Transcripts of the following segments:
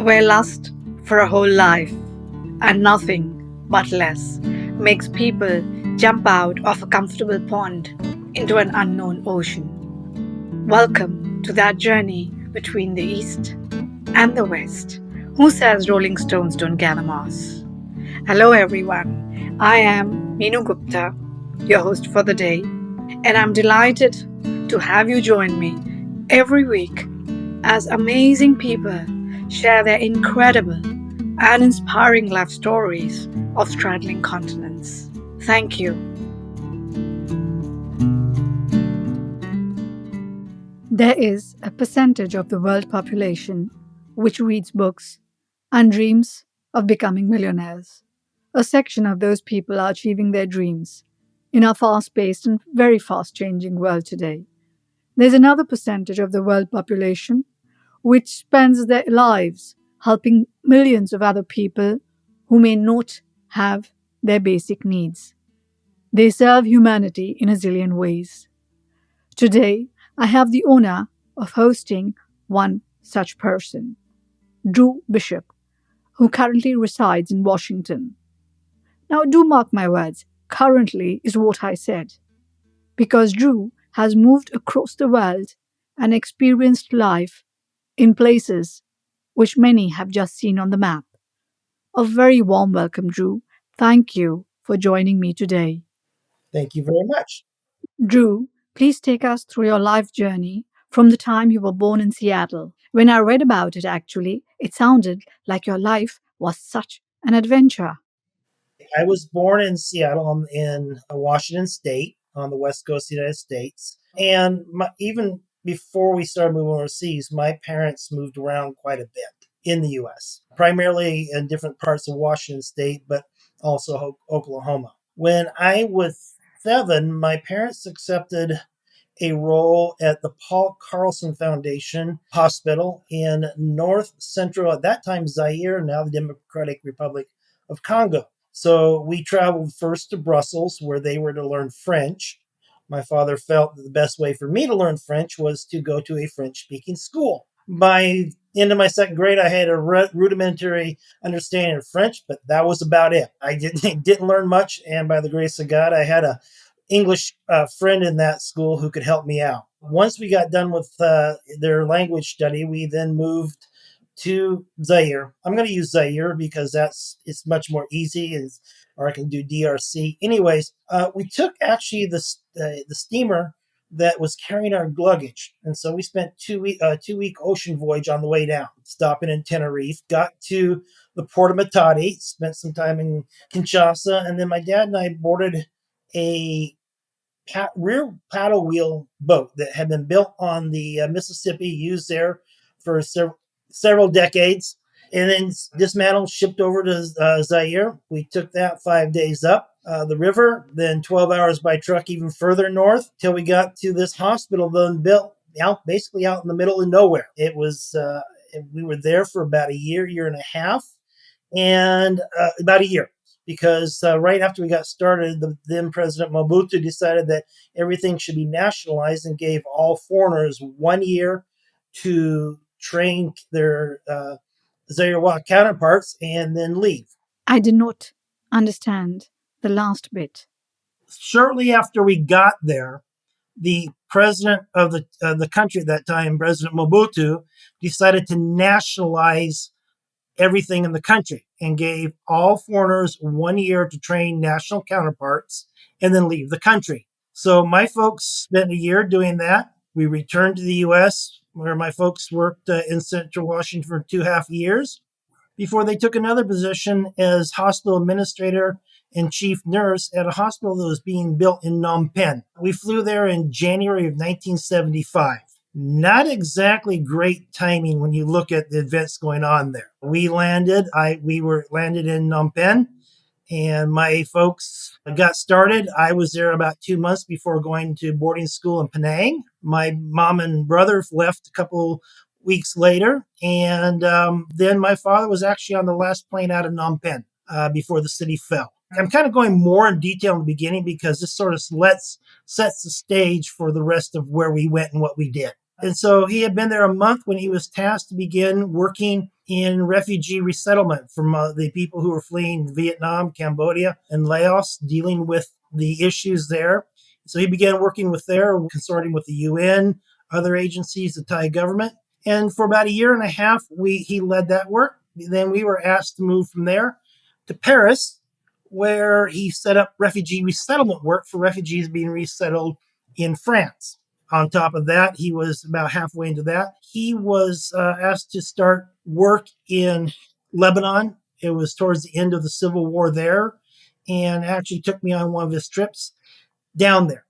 where lust for a whole life and nothing but less makes people jump out of a comfortable pond into an unknown ocean. Welcome to that journey between the East and the West. Who says Rolling Stones don't gather moss? Hello, everyone. I am Meenu Gupta, your host for the day, and I'm delighted to have you join me every week as amazing people share their incredible and inspiring life stories of straddling continents. Thank you. There is a percentage of the world population which reads books and dreams of becoming millionaires. A section of those people are achieving their dreams in our fast paced and very fast changing world today. There's another percentage of the world population which spends their lives helping millions of other people who may not have their basic needs. They serve humanity in a zillion ways. Today, I have the honor of hosting one such person, Drew Bishop, who currently resides in Washington. Now, do mark my words, currently is what I said, because Drew has moved across the world and experienced life in places which many have just seen on the map. A very warm welcome, Drew. Thank you for joining me today. Thank you very much. Drew, please take us through your life journey from the time you were born in Seattle. When I read about it, actually, it sounded like your life was such an adventure. I was born in Seattle in Washington State on the west coast of the United States. And even before we started moving overseas, my parents moved around quite a bit in the U.S., primarily in different parts of Washington State, but also Oklahoma. When I was 7, my parents accepted a role at the Paul Carlson Foundation Hospital in north central, at that time, Zaire, now the Democratic Republic of Congo. So we traveled first to Brussels, where they were to learn French. My father felt that the best way for me to learn French was to go to a French speaking school. By end of my second grade, I had a rudimentary understanding of French, but that was about it. I didn't learn much, and by the grace of God, I had a English friend in that school who could help me out. Once we got done with their language study, we then moved to Zaire. I'm going to use Zaire because it's much more easy, or I can do DRC. Anyways, we took actually the steamer that was carrying our luggage, and so we spent 2 week ocean voyage on the way down, stopping in Tenerife. Got to the port of Matadi, spent some time in Kinshasa, and then my dad and I boarded a rear paddle wheel boat that had been built on the Mississippi, used there for several decades, and then dismantled, shipped over to Zaire. We took that 5 days up the river, then 12 hours by truck even further north till we got to this hospital then built basically out in the middle of nowhere. It was we were there for about a year and a half, and about a year, because right after we got started, the then President Mobutu decided that everything should be nationalized and gave all foreigners 1 year to train their Zaire counterparts and then leave. I did not understand the last bit. Shortly after we got there, the president of the country at that time, President Mobutu, decided to nationalize everything in the country and gave all foreigners 1 year to train national counterparts and then leave the country. So my folks spent a year doing that. We returned to the U.S., where my folks worked in Central Washington for 2.5 years before they took another position as hospital administrator and chief nurse at a hospital that was being built in Phnom Penh. We flew there in January of 1975. Not exactly great timing when you look at the events going on there. We landed. We were landed in Phnom Penh, and my folks got started. I was there about 2 months before going to boarding school in Penang. My mom and brother left a couple weeks later, and then my father was actually on the last plane out of Phnom Penh before the city fell. I'm kind of going more in detail in the beginning because this sort of sets the stage for the rest of where we went and what we did. And so he had been there a month when he was tasked to begin working in refugee resettlement from the people who were fleeing Vietnam, Cambodia, and Laos, dealing with the issues there. So he began working with there, consorting with the UN, other agencies, the Thai government. And for about a year and a half, he led that work. Then we were asked to move from there to Paris, where he set up refugee resettlement work for refugees being resettled in France. On top of that, he was about halfway into that. He was asked to start work in Lebanon. It was towards the end of the civil war there, and actually took me on one of his trips down there.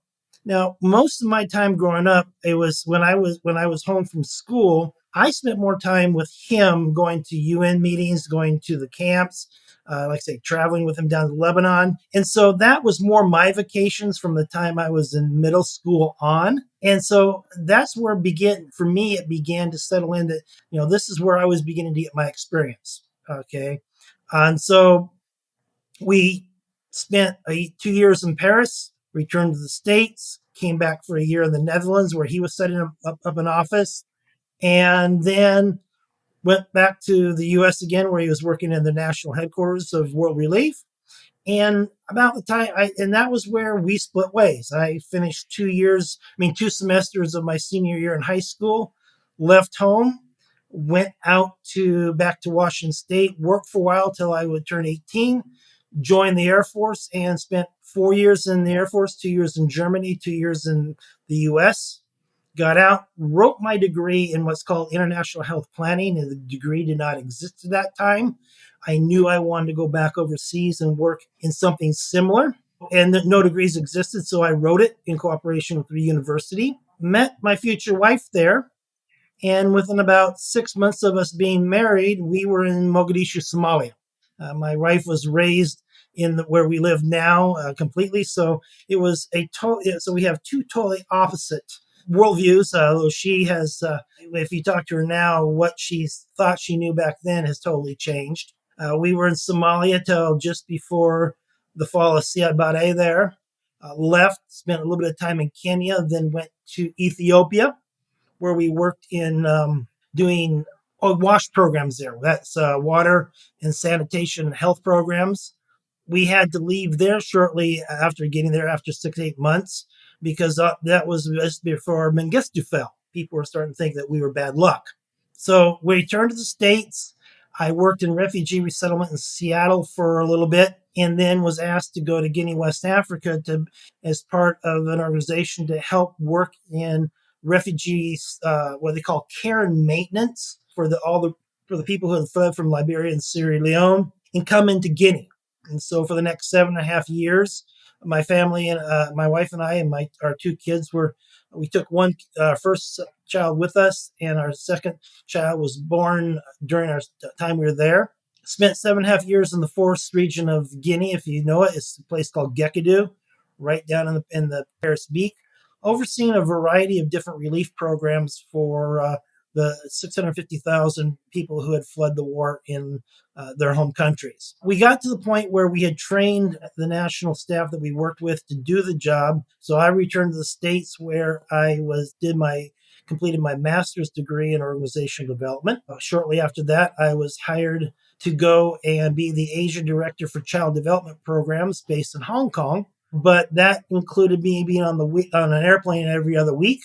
Now, most of my time growing up, it was when I was home from school. I spent more time with him, going to UN meetings, going to the camps, like I say, traveling with him down to Lebanon. And so that was more my vacations from the time I was in middle school on. And so that's where for me, it began to settle in that, this is where I was beginning to get my experience. Okay. And so we spent 2 years in Paris, returned to the States, came back for a year in the Netherlands where he was setting up an office, and then went back to the US again where he was working in the national headquarters of World Relief. And about the time and that was where we split ways. I finished 2 years, 2 semesters of my senior year in high school, left home, went out to back to Washington State, worked for a while till I would turn 18, joined the Air Force, and spent 4 years in the Air Force, 2 years in Germany, 2 years in the US. Got out, wrote my degree in what's called international health planning, and the degree did not exist at that time. I knew I wanted to go back overseas and work in something similar, and no degrees existed, so I wrote it in cooperation with the university. Met my future wife there, and within about 6 months of us being married, we were in Mogadishu, Somalia. My wife was raised in where we live now completely. So it was so we have two totally opposite worldviews. Though she has, if you talk to her now, what she thought she knew back then has totally changed. We were in Somalia till just before the fall of Siad Barre there. Left, spent a little bit of time in Kenya, then went to Ethiopia, where we worked in doing wash programs there. That's water and sanitation and health programs. We had to leave there shortly after getting there, after 6 to 8 months, because that was just before Mengistu fell. People were starting to think that we were bad luck. So we returned to the States. I worked in refugee resettlement in Seattle for a little bit, and then was asked to go to Guinea, West Africa, as part of an organization to help work in refugees, what they call care and maintenance for the people who had fled from Liberia and Sierra Leone and come into Guinea. And so for the next 7.5 years, my family and my wife and I and our two kids we took one first child with us, and our second child was born during our time we were there. Spent 7.5 years in the forest region of Guinea, if you know it. It's a place called Gekidou, right down in the Paris Beak, overseeing a variety of different relief programs for the 650,000 people who had fled the war in their home countries. We got to the point where we had trained the national staff that we worked with to do the job. So I returned to the States, where I completed my master's degree in organizational development. Shortly after that, I was hired to go and be the Asia director for child development programs based in Hong Kong. But that included me being on an airplane every other week,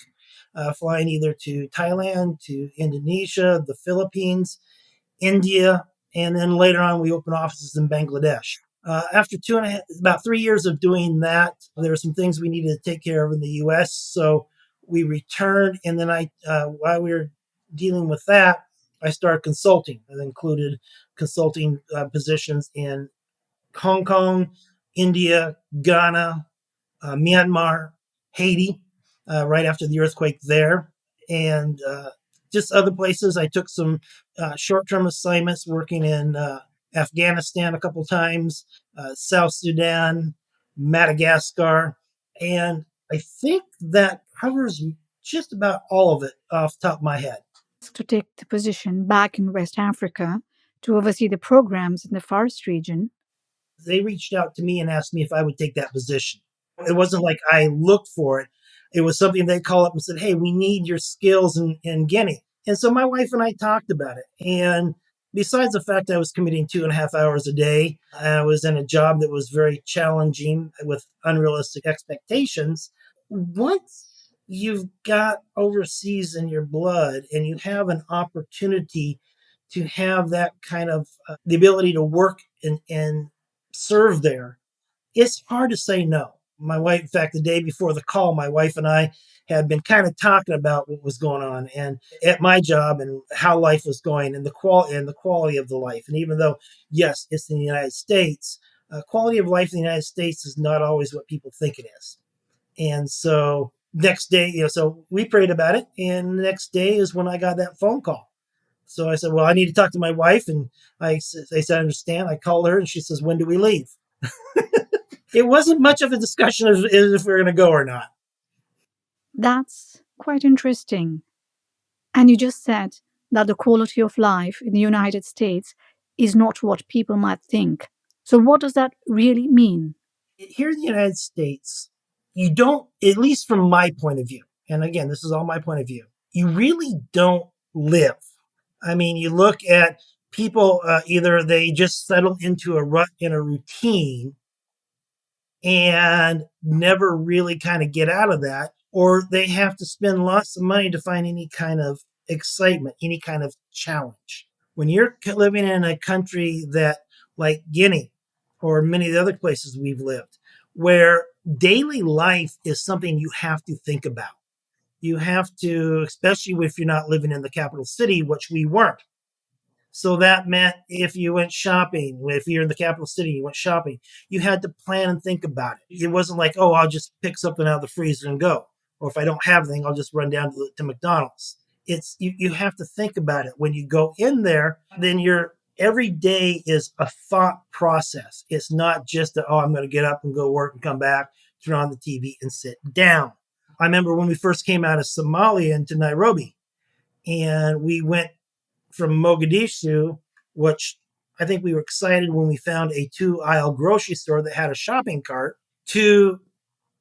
flying either to Thailand, to Indonesia, the Philippines, India, and then later on we opened offices in Bangladesh. After about 3 years of doing that, there were some things we needed to take care of in the U.S. So we returned, and then while we were dealing with that, I started consulting. That included consulting positions in Hong Kong, India, Ghana, Myanmar, Haiti, right after the earthquake there, and just other places. I took some short-term assignments working in Afghanistan a couple times, South Sudan, Madagascar, and I think that covers just about all of it off the top of my head. To take the position back in West Africa to oversee the programs in the forest region. They reached out to me and asked me if I would take that position. It wasn't like I looked for it. It was something they called up and said, "Hey, we need your skills in Guinea." And so my wife and I talked about it. And besides the fact I was commuting 2.5 hours a day, I was in a job that was very challenging with unrealistic expectations. Once you've got overseas in your blood and you have an opportunity to have that kind of the ability to work and serve there, it's hard to say no. My wife, in fact, the day before the call, my wife and I had been kind of talking about what was going on and at my job and how life was going and the quality of the life. And even though, yes, it's in the United States, quality of life in the United States is not always what people think it is. And so next day, so we prayed about it, and the next day is when I got that phone call. So I said, well, I need to talk to my wife, and they said, I understand. I called her, and she says, when do we leave? It wasn't much of a discussion of if we are going to go or not. That's quite interesting. And you just said that the quality of life in the United States is not what people might think. So, what does that really mean? Here in the United States, you don't, at least from my point of view, and again, this is all my point of view, you really don't live. I mean, you look at people, either they just settle into a rut in a routine and never really kind of get out of that, or they have to spend lots of money to find any kind of excitement, any kind of challenge. When you're living in a country that, like Guinea or many of the other places we've lived, where daily life is something you have to think about. You have to, especially if you're not living in the capital city, which we weren't. So that meant if you went shopping, if you're in the capital city, you went shopping, you had to plan and think about it. It wasn't like, oh, I'll just pick something out of the freezer and go. Or if I don't have anything, I'll just run down to McDonald's. It's you have to think about it. When you go in there, then your every day is a thought process. It's not just that, oh, I'm going to get up and go work and come back, turn on the TV and sit down. I remember when we first came out of Somalia into Nairobi, and we went from Mogadishu, which I think we were excited when we found a 2 aisle grocery store that had a shopping cart, to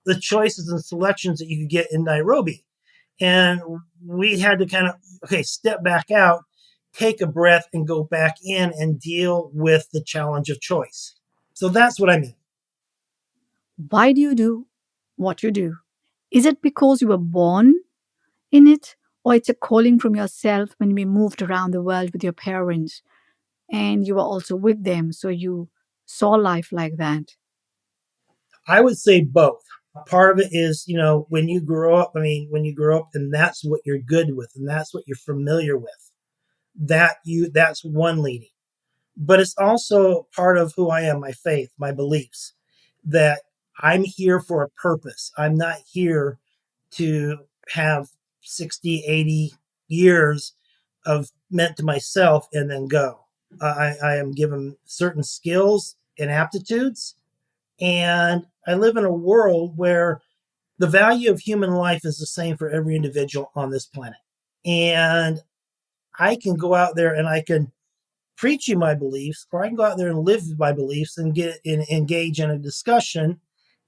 the choices and selections that you could get in Nairobi. And we had to kind of, okay, step back out, take a breath, and go back in and deal with the challenge of choice. So that's what I mean. Why do you do what you do? Is it because you were born in it, or it's a calling from yourself when we moved around the world with your parents and you were also with them, so you saw life like that? I would say both. Part of it is, when you grow up, when you grow up and that's what you're good with and that's what you're familiar with, that's one leading. But it's also part of who I am, my faith, my beliefs, that I'm here for a purpose. I'm not here to have 60, 80 years of meant to myself and then go. I am given certain skills and aptitudes, and I live in a world where the value of human life is the same for every individual on this planet. And I can go out there and I can preach you my beliefs, or I can go out there and live my beliefs and engage in a discussion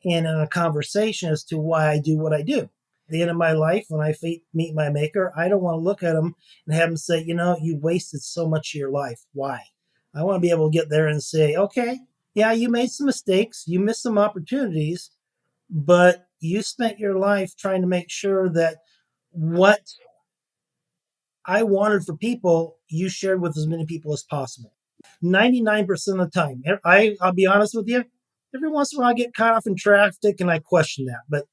and in a conversation as to why I do what I do. At the end of my life, when I meet my maker, I don't want to look at him and have him say, you wasted so much of your life. Why? I want to be able to get there and say, okay, yeah, you made some mistakes, you missed some opportunities, but you spent your life trying to make sure that what I wanted for people, you shared with as many people as possible. 99% of the time. I'll be honest with you. Every once in a while, I get caught off in traffic and I question that. But,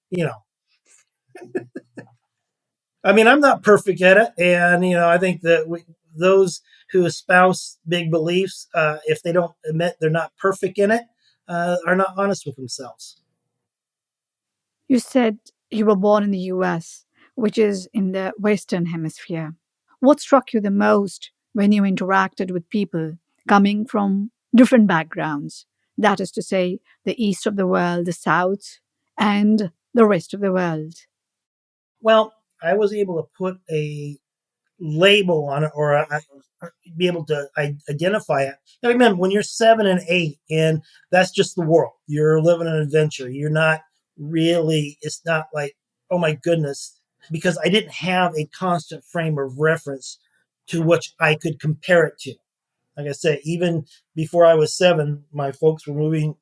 I'm not perfect at it. And, I think that those who espouse big beliefs, if they don't admit they're not perfect in it, are not honest with themselves. You said you were born in the US, which is in the Western Hemisphere. What struck you the most when you interacted with people coming from different backgrounds? That is to say, the east of the world, the south, and the rest of the world. Well, I was able to put a label on it, or be able to identify it. Now, remember, when you're 7 and 8, and that's just the world, you're living an adventure. You're not really, it's not like, oh my goodness, because I didn't have a constant frame of reference to which I could compare it to. Like I said, even before I was 7, my folks were moving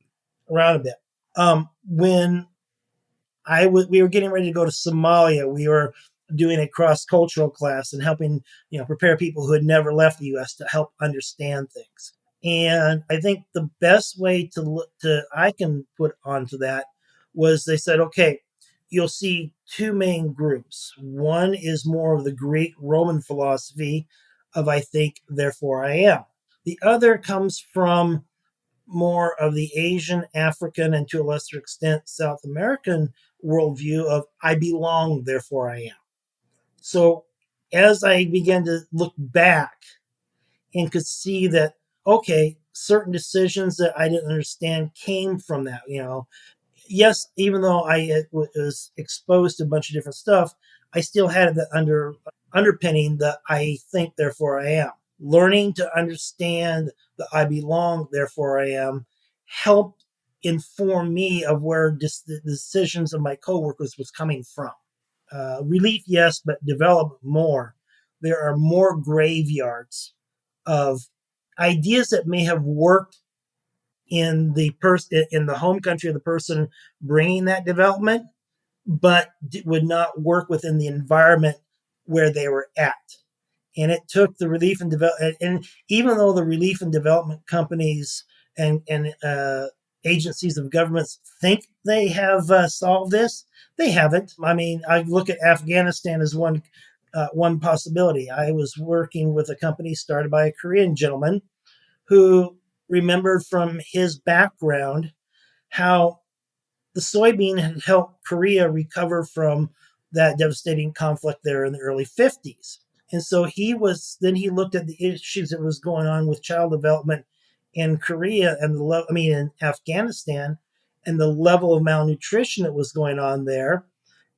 around a bit. When we were getting ready to go to Somalia, we were doing a cross cultural class and helping prepare people who had never left the U.S. to help understand things. And I think the best way to look to I can put onto that was they said, okay, you'll see two main groups. One is more of the Greek Roman philosophy of I think, therefore I am. The other comes from more of the Asian, African, and to a lesser extent, South American worldview of I belong, therefore I am. So as I began to look back and could see that, okay, certain decisions that I didn't understand came from that, yes, even though was exposed to a bunch of different stuff, I still had the underpinning that I think, therefore I am. Learning to understand that I belong, therefore I am, helped inform me of where the decisions of my coworkers was coming from. Relief, yes, but development more. There are more graveyards of ideas that may have worked in the home country of the person bringing that development, but would not work within the environment where they were at. And it took the relief and development, and even though the relief and development companies and agencies of governments think they have solved this, they haven't. I mean, I look at Afghanistan as one possibility. I was working with a company started by a Korean gentleman who remembered from his background how the soybean had helped Korea recover from that devastating conflict there in the early 50s. And so he looked at the issues that was going on with child development in Korea and in Afghanistan and the level of malnutrition that was going on there.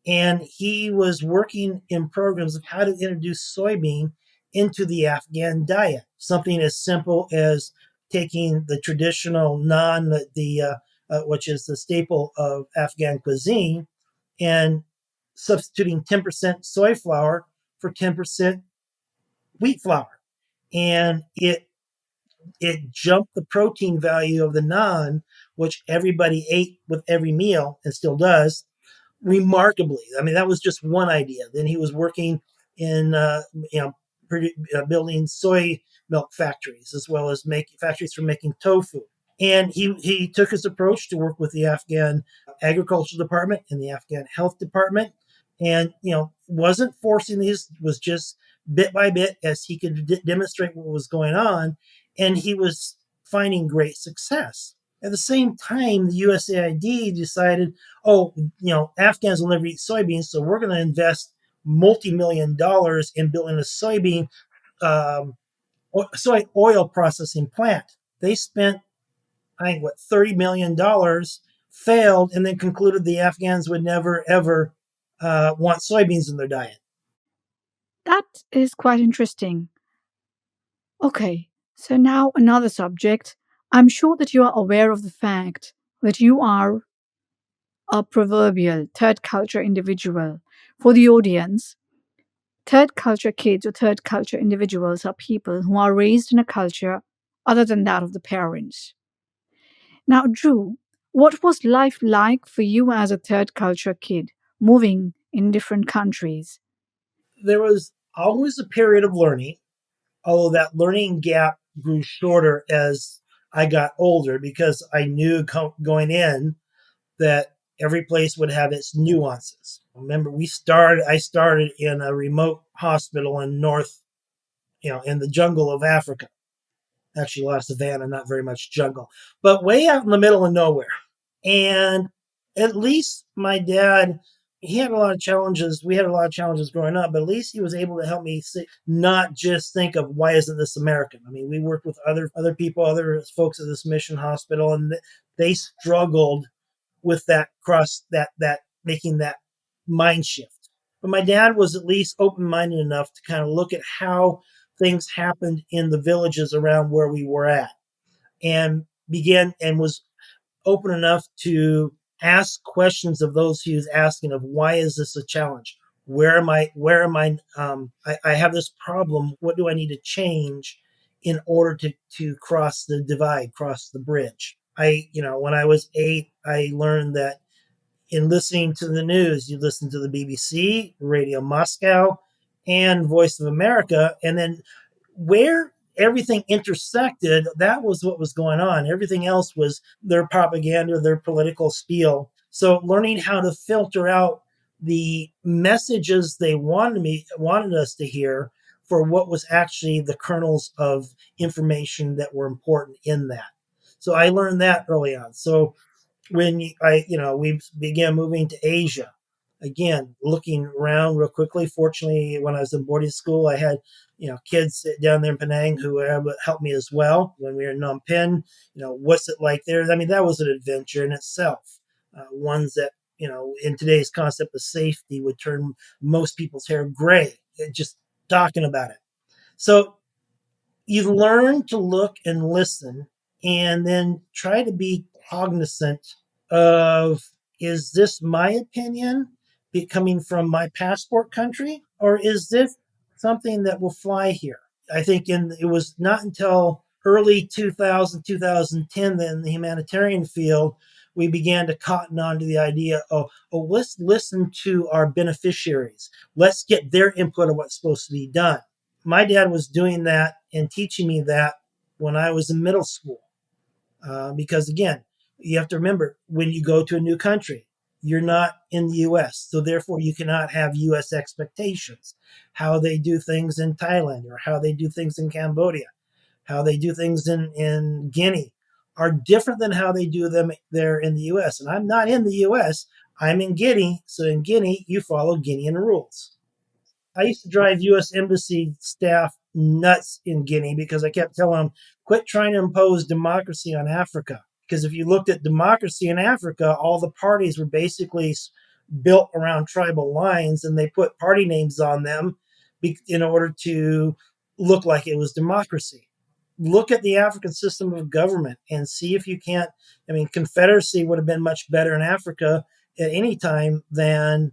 And he was working in programs of how to introduce soybean into the Afghan diet. Something as simple as taking the traditional naan, which is the staple of Afghan cuisine, and substituting 10% soy flour for 10% wheat flour. And it jumped the protein value of the naan, which everybody ate with every meal and still does, remarkably. I mean, that was just one idea. Then he was working in building soy milk factories as well as making factories for making tofu. And he took his approach to work with the Afghan agriculture department and the Afghan health department, and wasn't forcing these, was just bit by bit as he could demonstrate what was going on, and he was finding great success. At the same time, the USAID decided, oh, Afghans will never eat soybeans, so we're going to invest multi-million dollars in building a um, soy oil processing plant. They spent, I think, $30 million, failed, and then concluded the Afghans would never ever want soybeans in their diet. That is quite interesting. Okay, so now another subject. I'm sure that you are aware of the fact that you are a proverbial third culture individual. For the audience, third culture kids or third culture individuals are people who are raised in a culture other than that of the parents. Now, Drew, what was life like for you as a third culture kid moving in different countries? There was always a period of learning, although that learning gap grew shorter as I got older because I knew going in that every place would have its nuances. Remember, I started in a remote hospital in in the jungle of Africa. Actually, a lot of savannah, not very much jungle, but way out in the middle of nowhere. And at least my dad, he had a lot of challenges. We had a lot of challenges growing up, but at least he was able to help me not just think of why isn't this American. I mean, we worked with other people, other folks at this mission hospital, and they struggled with that making that mind shift. But my dad was at least open minded enough to kind of look at how things happened in the villages around where we were at, and began and was open enough to ask questions of those he was asking of why is this a challenge? Where am I? I have this problem. What do I need to change in order to cross the divide, cross the bridge. When I was 8, I learned that in listening to the news, you listen to the BBC, Radio Moscow, and Voice of America, and then where everything intersected, that was what was going on. Everything else was their propaganda, their political spiel. So learning how to filter out the messages they wanted us to hear for what was actually the kernels of information that were important in that. So I learned that early on. So when we began moving to Asia, again looking around real quickly. Fortunately, when I was in boarding school, I had kids down there in Penang who would help me as well. When we were in Phnom Penh, what's it like there? I mean, that was an adventure in itself. Ones that in today's concept of safety would turn most people's hair gray just talking about it. So you learn to look and listen and then try to be cognizant of, is this my opinion coming from my passport country, or is this something that will fly here? I think it was not until early 2000, 2010 that in the humanitarian field, we began to cotton on to the idea of, oh, let's listen to our beneficiaries. Let's get their input on what's supposed to be done. My dad was doing that and teaching me that when I was in middle school. Because again, you have to remember when you go to a new country, you're not in the US. So therefore, you cannot have US expectations. How they do things in Thailand or how they do things in Cambodia, how they do things in Guinea are different than how they do them there in the US. And I'm not in the US, I'm in Guinea. So in Guinea, you follow Guinean rules. I used to drive U.S. Embassy staff nuts in Guinea because I kept telling them, quit trying to impose democracy on Africa. Because if you looked at democracy in Africa, all the parties were basically built around tribal lines and they put party names on them in order to look like it was democracy. Look at the African system of government and see if you can't. I mean, Confederacy would have been much better in Africa at any time than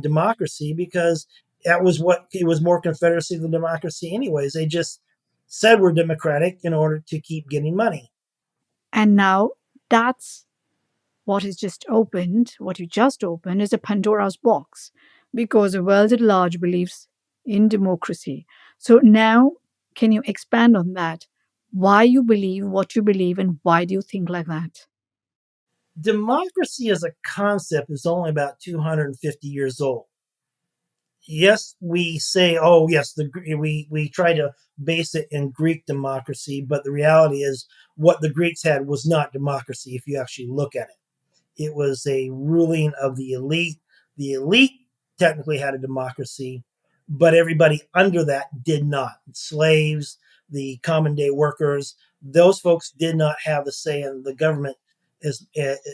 democracy because that was what it was, more Confederacy than democracy, anyways. They just said we're democratic in order to keep getting money. And now that's what is just opened, what you just opened, is a Pandora's box because the world at large believes in democracy. So now, can you expand on that? Why you believe what you believe and why do you think like that? Democracy as a concept is only about 250 years old. Yes, we say, oh, yes, we try to base it in Greek democracy, but the reality is what the Greeks had was not democracy if you actually look at it. It was a ruling of the elite. The elite technically had a democracy, but everybody under that did not. Slaves, the common day workers, those folks did not have a say in the government as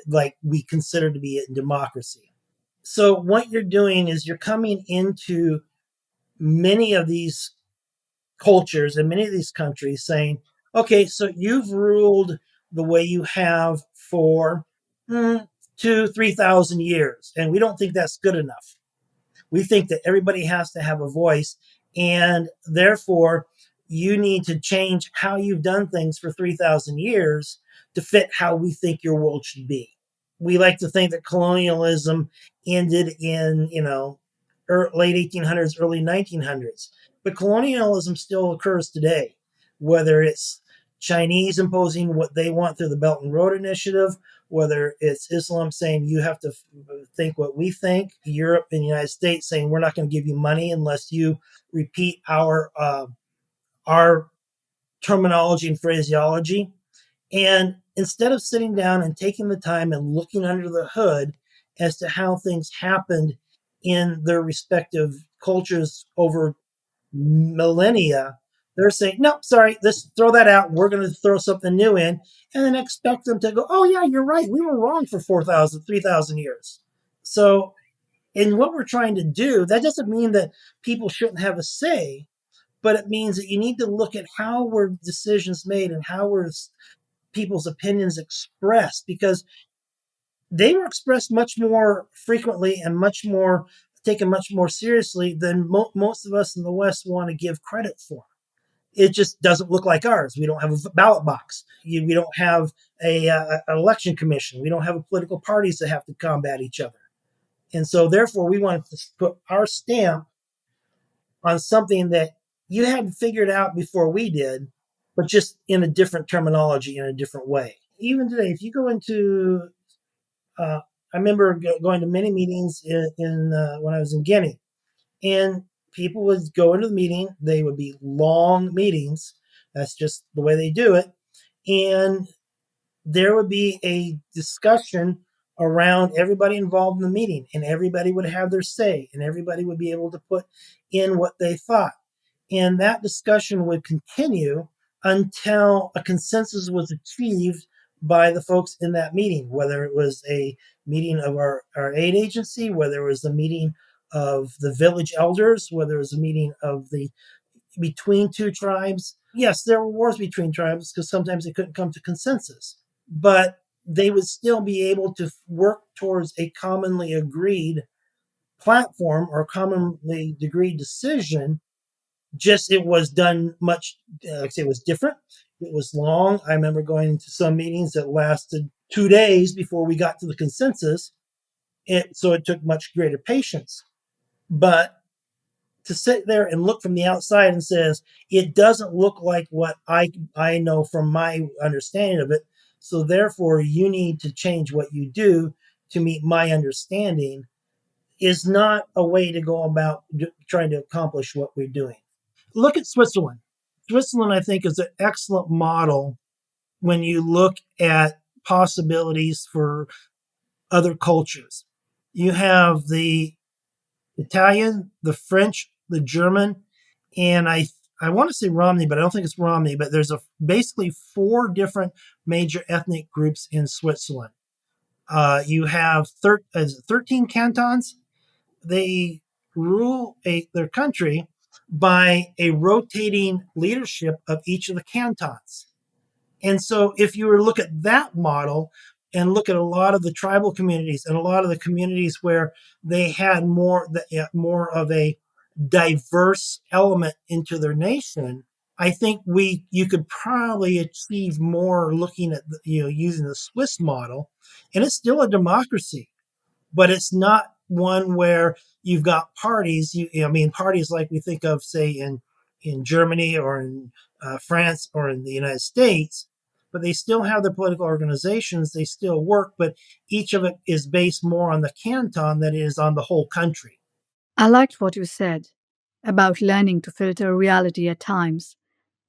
like we consider to be a democracy. So what you're doing is you're coming into many of these cultures and many of these countries saying, okay, so you've ruled the way you have for 3,000 years, and we don't think that's good enough. We think that everybody has to have a voice, and therefore you need to change how you've done things for 3,000 years to fit how we think your world should be. We like to think that colonialism ended in, late 1800s, early 1900s, but colonialism still occurs today, whether it's Chinese imposing what they want through the Belt and Road Initiative, whether it's Islam saying you have to think what we think, Europe and the United States saying we're not going to give you money unless you repeat our terminology and phraseology. And instead of sitting down and taking the time and looking under the hood as to how things happened in their respective cultures over millennia, they're saying, no, sorry, let's throw that out. We're going to throw something new in and then expect them to go, oh, yeah, you're right. We were wrong for 4,000, 3,000 years. So, in what we're trying to do, that doesn't mean that people shouldn't have a say, but it means that you need to look at how were decisions made and how were people's opinions expressed, because they were expressed much more frequently and much more taken much more seriously than most of us in the West want to give credit for. it just doesn't look like ours. We don't have a ballot box. We don't have an election commission. We don't have political parties that have to combat each other. And so, therefore, we wanted to put our stamp on something that you hadn't figured out before we did, but just in a different terminology, in a different way. Even today, if you go into, I remember going to many meetings when I was in Guinea, and people would go into the meeting. They would be long meetings. That's just the way they do it. And there would be a discussion around everybody involved in the meeting, and everybody would have their say, and everybody would be able to put in what they thought. And that discussion would continue until a consensus was achieved by the folks in that meeting, whether it was a meeting of our aid agency, whether it was a meeting of the village elders, whether it was a meeting of the between two tribes. Yes, there were wars between tribes because sometimes they couldn't come to consensus, but they would still be able to work towards a commonly agreed platform or commonly agreed decision. Just it was done much, like I say, it was different. It was long. I remember going to some meetings that lasted 2 days before we got to the consensus. So it took much greater patience. But to sit there and look from the outside and says it doesn't look like what I know from my understanding of it, so therefore you need to change what you do to meet my understanding, is not a way to go about trying to accomplish what we're doing. Look at Switzerland. Switzerland, I think, is an excellent model when you look at possibilities for other cultures. You have the Italian, the French, the German, and I want to say Romney, but I don't think it's Romney. But there's basically four different major ethnic groups in Switzerland. You have 13 cantons. They rule their country by a rotating leadership of each of the cantons. And so, if you were to look at that model and look at a lot of the tribal communities and a lot of the communities where they had more of a diverse element into their nation, I think you could probably achieve more looking at using the Swiss model, and it's still a democracy, but it's not one where you've got parties. I mean, parties like we think of, say, in Germany or in France or in the United States, but they still have their political organizations. They still work, but each of it is based more on the canton than it is on the whole country. I liked what you said about learning to filter reality at times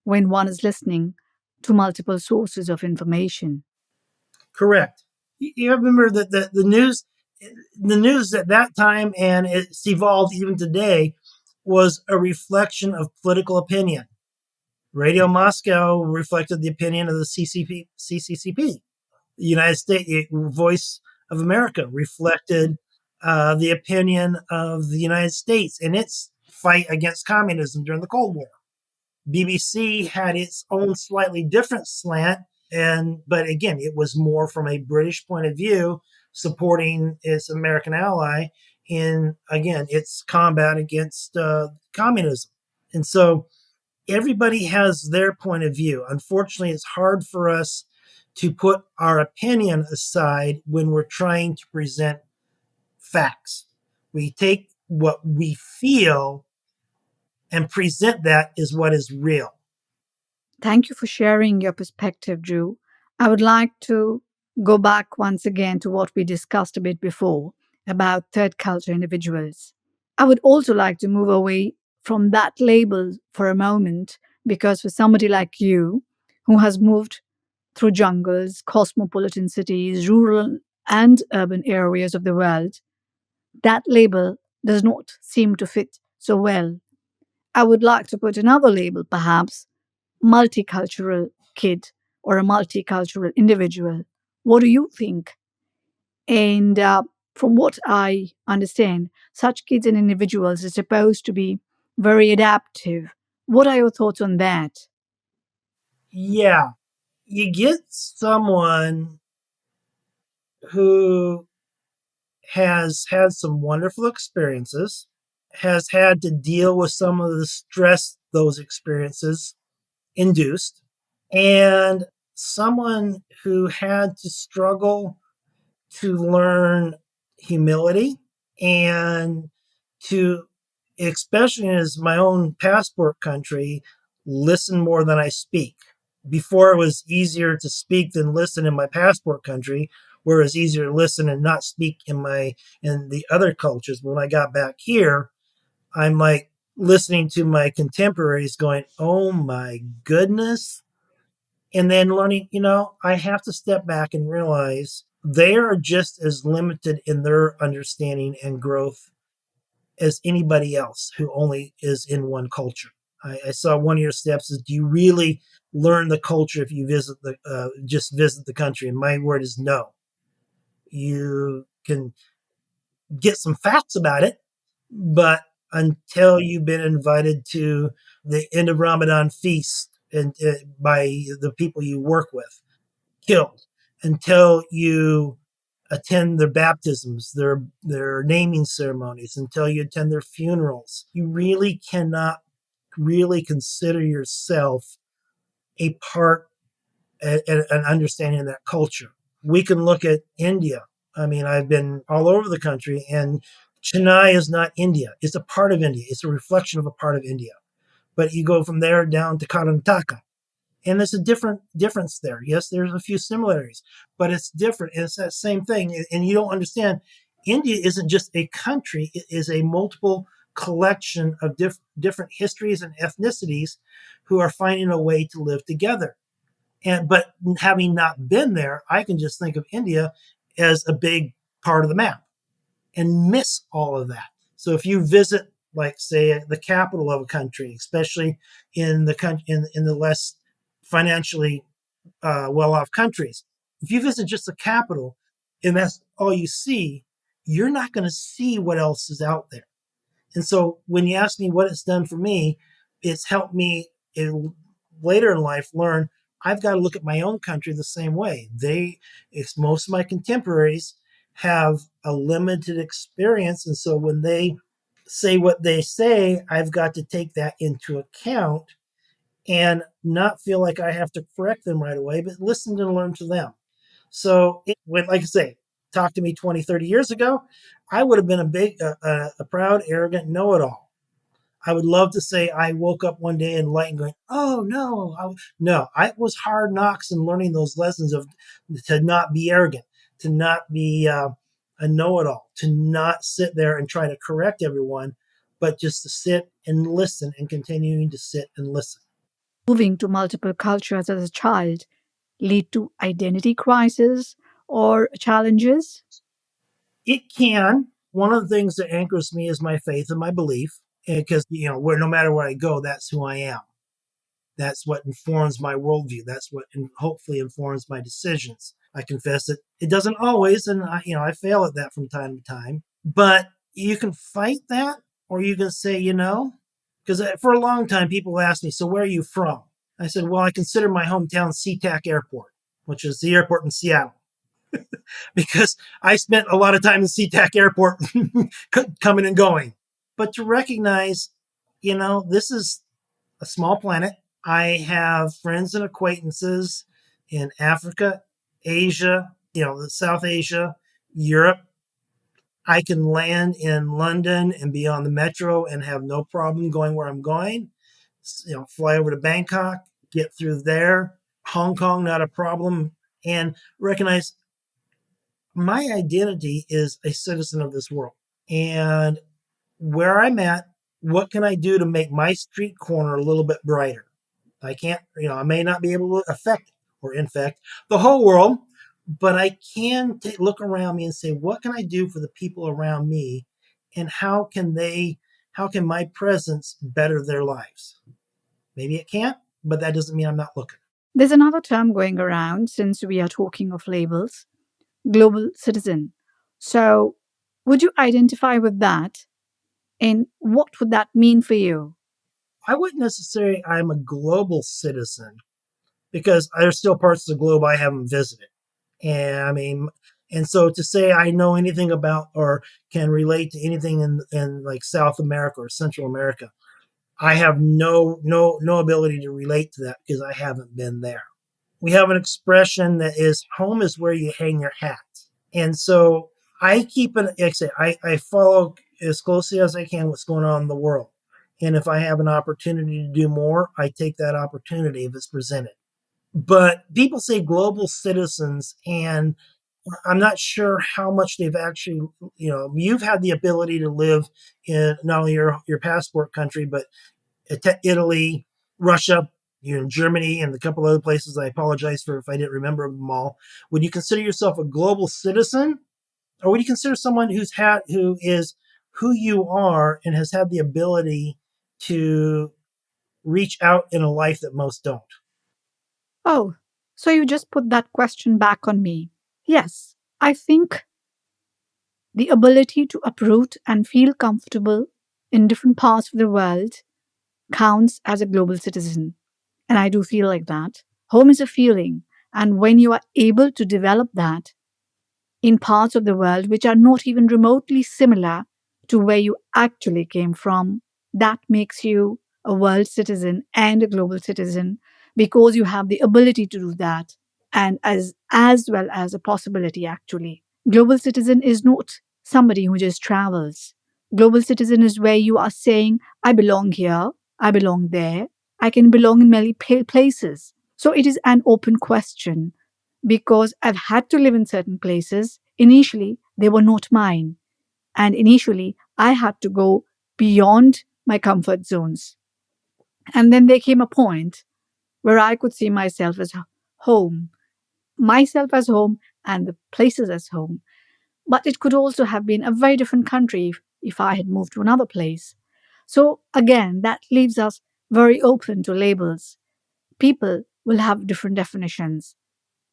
when one is listening to multiple sources of information. Correct. You remember that the news at that time, and it's evolved even today, was a reflection of political opinion. Radio Moscow reflected the opinion of the CCCP. The United States Voice of America reflected the opinion of the United States in its fight against communism during the Cold War. BBC had its own slightly different slant, but again, it was more from a British point of view, supporting its American ally in, again, its combat against communism. And so everybody has their point of view. Unfortunately, it's hard for us to put our opinion aside when we're trying to present facts. We take what we feel and present that as what is real. Thank you for sharing your perspective, Drew. I would like to go back once again to what we discussed a bit before about third culture individuals. I would also like to move away from that label for a moment because for somebody like you, who has moved through jungles, cosmopolitan cities, rural and urban areas of the world, that label does not seem to fit so well. I would like to put another label, perhaps multicultural kid or a multicultural individual. What do you think? And from what I understand, such kids and individuals are supposed to be very adaptive. What are your thoughts on that? Yeah, you get someone who has had some wonderful experiences, has had to deal with some of the stress those experiences induced, and someone who had to struggle to learn humility and to, especially as my own passport country, listen more than I speak. Before it was easier to speak than listen in my passport country, where it's easier to listen and not speak in the other cultures. But when I got back here, I'm like listening to my contemporaries going, "Oh my goodness." And then learning, I have to step back and realize they are just as limited in their understanding and growth as anybody else who only is in one culture. I saw one of your steps is, do you really learn the culture if you just visit the country? And my word is no. You can get some facts about it, but until you've been invited to the end of Ramadan feast and by the people you work with, killed, until you attend their baptisms, their naming ceremonies, until you attend their funerals. You really cannot really consider yourself a part and understanding that culture. We can look at India. I mean, I've been all over the country, and Chennai is not India. It's a part of India. It's a reflection of a part of India. But you go from there down to Karnataka, and there's a difference there. Yes, there's a few similarities, but it's different. And it's that same thing. And you don't understand. India isn't just a country; it is a multiple collection of different histories and ethnicities who are finding a way to live together. And but having not been there, I can just think of India as a big part of the map and miss all of that. So if you visit, like say, the capital of a country, especially in the in the less financially well-off countries, if you visit just the capital and that's all you see, you're not going to see what else is out there. And so when you ask me what it's done for me, it's helped me later in life learn I've got to look at my own country the same way. It's most of my contemporaries have a limited experience. And so when they say what they say, I've got to take that into account and not feel like I have to correct them right away, but listen and learn to them. So, like I say, talk to me 20, 30 years ago, I would have been a proud, arrogant know it all. I would love to say I woke up one day enlightened, going, "Oh no, no!" I was hard knocks in learning those lessons of to not be arrogant, to not be a know-it-all, to not sit there and try to correct everyone, but just to sit and listen and continuing to sit and listen. Moving to multiple cultures as a child lead to identity crisis or challenges? It can. One of the things that anchors me is my faith and my belief, because where no matter where I go, that's who I am. That's what informs my worldview. That's what hopefully informs my decisions. I confess that it doesn't always, and I fail at that from time to time. But you can fight that, or you can say, because for a long time people asked me, "So where are you from?" I said, "Well, I consider my hometown SeaTac Airport, which is the airport in Seattle." Because I spent a lot of time in SeaTac Airport coming and going. But to recognize, this is a small planet. I have friends and acquaintances in Africa, Asia, South Asia, Europe. I can land in London and be on the metro and have no problem going where I'm going. Fly over to Bangkok, get through there. Hong Kong, not a problem. And recognize my identity is a citizen of this world. And where I'm at, what can I do to make my street corner a little bit brighter? I can't, I may not be able to affect or infect the whole world, but I can look around me and say, what can I do for the people around me? And how can my presence better their lives? Maybe it can't, but that doesn't mean I'm not looking. There's another term going around since we are talking of labels: global citizen. So, would you identify with that? And what would that mean for you? I wouldn't necessarily, I'm a global citizen because there's still parts of the globe I haven't visited. And I mean, and so to say I know anything about or can relate to anything in like South America or Central America, I have no ability to relate to that because I haven't been there. We have an expression that is home is where you hang your hat. And so I keep an, like I say, I follow as closely as I can what's going on in the world. And if I have an opportunity to do more, I take that opportunity if it's presented. But people say global citizens, and I'm not sure how much they've actually, you've had the ability to live in not only your passport country, but Italy, Russia, Germany, and a couple other places. I apologize for if I didn't remember them all. Would you consider yourself a global citizen, or would you consider someone who is who you are and has had the ability to reach out in a life that most don't? Oh, so you just put that question back on me. Yes, I think the ability to uproot and feel comfortable in different parts of the world counts as a global citizen. And I do feel like that. Home is a feeling. And when you are able to develop that in parts of the world which are not even remotely similar to where you actually came from, that makes you a world citizen and a global citizen because you have the ability to do that and as well as a possibility actually. Global citizen is not somebody who just travels. Global citizen is where you are saying, I belong here, I belong there, I can belong in many places. So it is an open question because I've had to live in certain places. Initially, they were not mine. And initially, I had to go beyond my comfort zones. And then there came a point where I could see myself as home, myself as home, and the places as home. But it could also have been a very different country if I had moved to another place. So again, that leaves us very open to labels. People will have different definitions.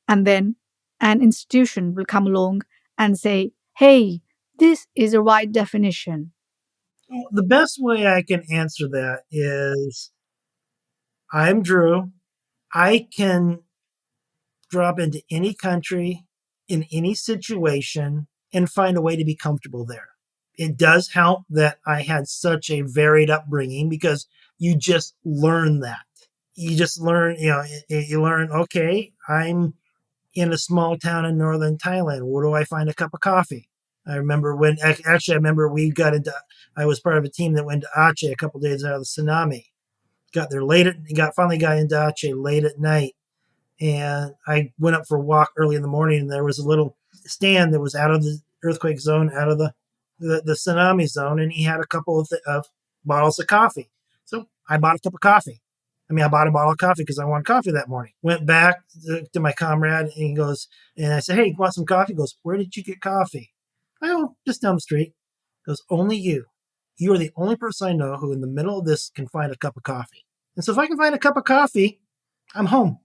And then an institution will come along and say, hey, this is a right definition. The best way I can answer that is I'm Drew. I can drop into any country in any situation and find a way to be comfortable there. It does help that I had such a varied upbringing because you just learn that. You just learn, you learn, okay, I'm in a small town in northern Thailand. Where do I find a cup of coffee? I remember I was part of a team that went to Aceh a couple days out of the tsunami. Finally got into Aceh late at night, and I went up for a walk early in the morning, and there was a little stand that was out of the earthquake zone, out of the tsunami zone, and he had a couple of bottles of coffee. So I bought a cup of coffee. I bought a bottle of coffee because I wanted coffee that morning. Went back to my comrade, and he goes, and I said, "Hey, you want some coffee?" He goes, "Where did you get coffee?" I go, "Just down the street." He goes, "Only you. You are the only person I know who, in the middle of this, can find a cup of coffee. And so if I can find a cup of coffee, I'm home."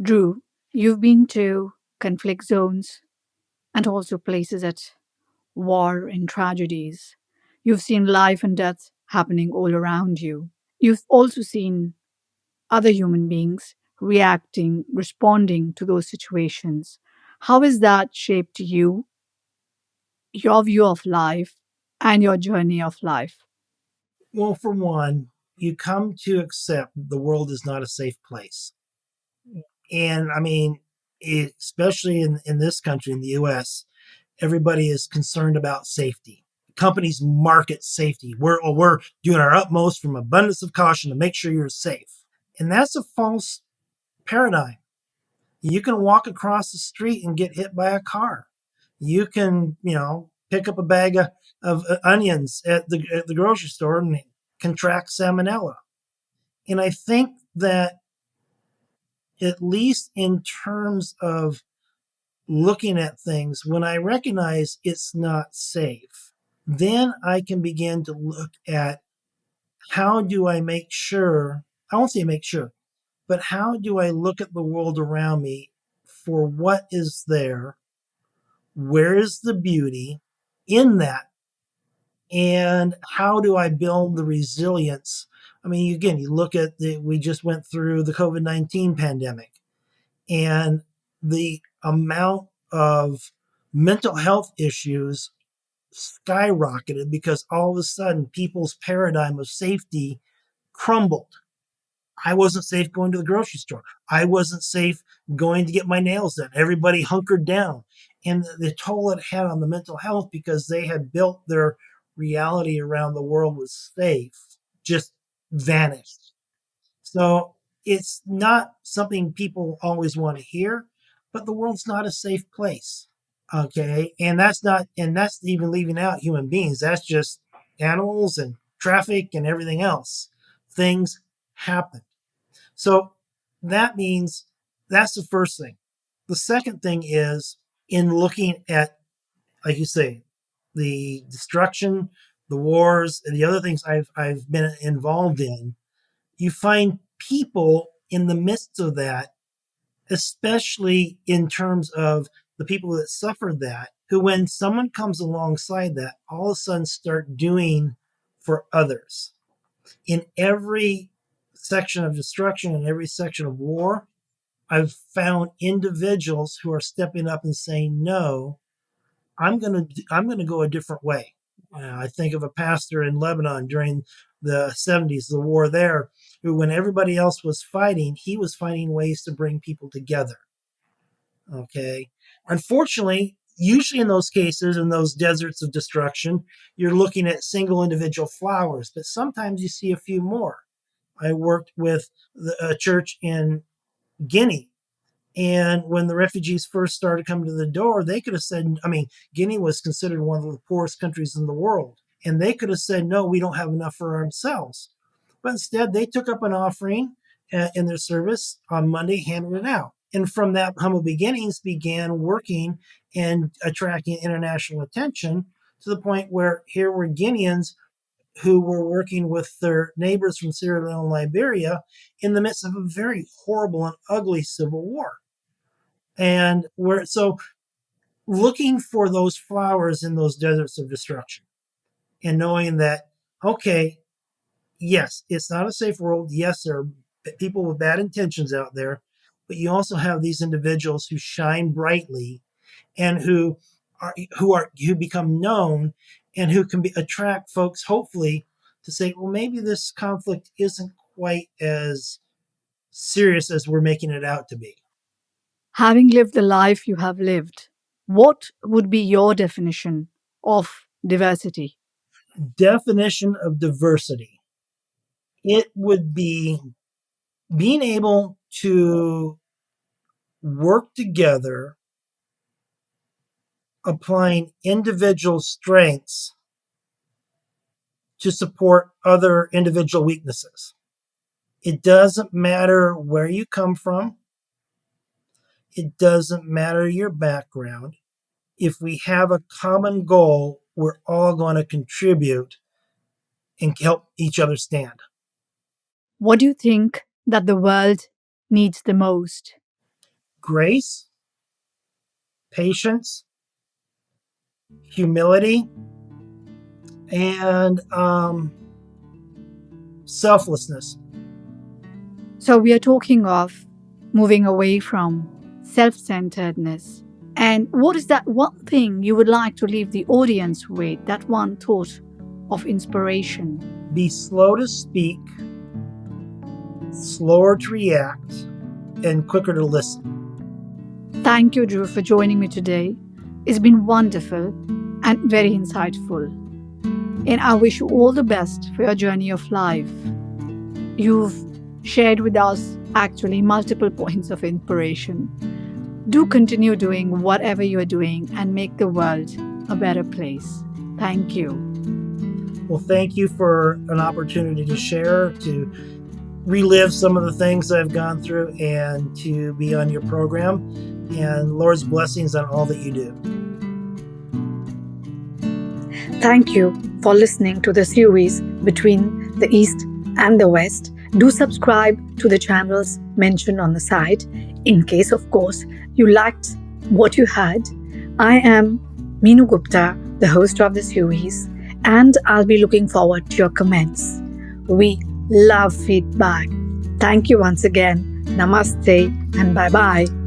Drew, you've been to conflict zones and also places at war and tragedies. You've seen life and death happening all around you. You've also seen other human beings reacting, responding to those situations. How has that shaped you, your view of life, and your journey of life? Well, for one, you come to accept the world is not a safe place. And especially in this country, in the US, everybody is concerned about safety. Companies market safety. We're doing our utmost from abundance of caution to make sure you're safe. And that's a false paradigm. You can walk across the street and get hit by a car. You can, pick up a bag of onions at the grocery store and contract salmonella. And I think that, at least in terms of looking at things, when I recognize it's not safe, then I can begin to look at how do I make sure, I won't say make sure, but how do I look at the world around me for what is there? Where is the beauty in that? And how do I build the resilience? Again, you look at we just went through the COVID-19 pandemic, and the amount of mental health issues skyrocketed because all of a sudden people's paradigm of safety crumbled. I wasn't safe going to the grocery store. I wasn't safe going to get my nails done. Everybody hunkered down. And the toll it had on the mental health, because they had built their reality around the world was safe, just vanished. So it's not something people always want to hear, but the world's not a safe place. Okay. And that's even leaving out human beings. That's just animals and traffic and everything else. Things happen. So that means that's the first thing. The second thing is, in looking at, like you say, the destruction, the wars, and the other things I've been involved in, you find people in the midst of that, especially in terms of the people that suffered that, who, when someone comes alongside that, all of a sudden start doing for others. In every section of destruction, in every section of war, I've found individuals who are stepping up and saying, "No, I'm gonna go a different way." I think of a pastor in Lebanon during the 70s, the war there, who, when everybody else was fighting, he was finding ways to bring people together. Okay. Unfortunately, usually in those cases, in those deserts of destruction, you're looking at single individual flowers, but sometimes you see a few more. I worked with a church in Guinea. And when the refugees first started coming to the door, they could have said, I mean, Guinea was considered one of the poorest countries in the world. And they could have said, "No, we don't have enough for ourselves." But instead, they took up an offering in their service on Monday, handed it out. And from that humble beginnings, began working and attracting international attention, to the point where here were Guineans who were working with their neighbors from Sierra Leone and Liberia in the midst of a very horrible and ugly civil war. And we're so looking for those flowers in those deserts of destruction, and knowing that, okay, yes, it's not a safe world. Yes, there are people with bad intentions out there, but you also have these individuals who shine brightly, and who become known, and who can attract folks, hopefully, to say, well, maybe this conflict isn't quite as serious as we're making it out to be. Having lived the life you have lived, what would be your definition of diversity? Definition of diversity. It would be being able to work together, applying individual strengths to support other individual weaknesses. It doesn't matter where you come from. It doesn't matter your background. If we have a common goal, we're all going to contribute and help each other stand. What do you think that the world needs the most? Grace, patience, humility, and selflessness. So, we are talking of moving away from self centeredness. And what is that one thing you would like to leave the audience with, that one thought of inspiration? Be slow to speak, slower to react, and quicker to listen. Thank you, Drew, for joining me today. It's been wonderful and very insightful. And I wish you all the best for your journey of life. You've shared with us actually multiple points of inspiration. Do continue doing whatever you are doing and make the world a better place. Thank you. Well, thank you for an opportunity to share, to relive some of the things I've gone through, and to be on your program. And Lord's blessings on all that you do. Thank you for listening to the series Between the East and the West. Do subscribe to the channels mentioned on the site, in case, of course, you liked what you heard. I am Meenu Gupta, the host of the series, and I'll be looking forward to your comments. We love feedback. Thank you once again. Namaste and bye-bye.